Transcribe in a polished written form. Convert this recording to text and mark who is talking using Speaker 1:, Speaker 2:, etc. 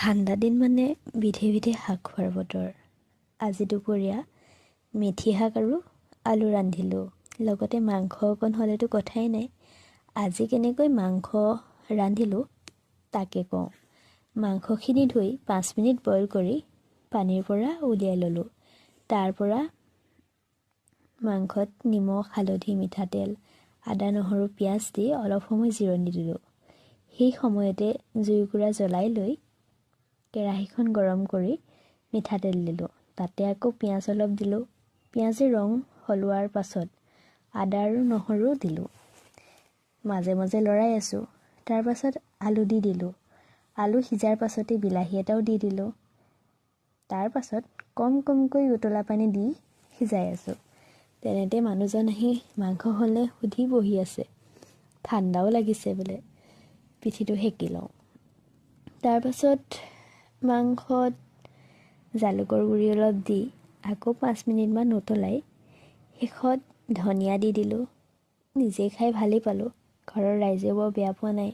Speaker 1: ঠাণ্ডা দিন মানে বিধে বিধে শাক খোৱাৰ বতৰ। আজি দুপৰীয়া মেথি শাক আৰু আলু ৰান্ধিলোঁ, লগতে মাংস অকণ হ'লেতো কথাই নাই। আজি কেনেকৈ মাংস ৰান্ধিলোঁ তাকে কওঁ। মাংসখিনি ধুই 5 মিনিট বইল কৰি পানীৰ পৰা উলিয়াই ল'লোঁ। তাৰ পৰা মাংসত নিমখ, হালধি, মিঠাতেল, আদা, নহৰু, পিঁয়াজ দি অলপ সময় জিৰণি দিলোঁ। সেই সময়তে জুইকুৰা জ্বলাই লৈ কেৰাহীখন গৰম কৰি মিঠাতেল দিলোঁ। তাতে আকৌ পিঁয়াজ অলপ দিলোঁ। পিঁয়াজে ৰং সলোৱাৰ পাছত আদা আৰু নহৰু দিলোঁ। মাজে মাজে লৰাই আছোঁ। তাৰ পাছত আলু দি দিলোঁ। আলু সিজাৰ পাছতে বিলাহী এটাও দি দিলোঁ। তাৰ পাছত কমকৈ উতলা পানী দি সিজাই আছোঁ। তেনেতে মানুহজন আহি মাংস হ'লে সুধি বহি আছে। ঠাণ্ডাও লাগিছে বোলে, পিঠিটো সেকি লওঁ। তাৰ পাছত মাংসত জালুকৰ গুড়ি অলপ দি আকৌ 5 মিনিটমান উতলাই শেষত ধনিয়া দি দিলোঁ। নিজে খাই ভালেই পালোঁ, ঘৰৰ ৰাইজেও বৰ বেয়া পোৱা নাই।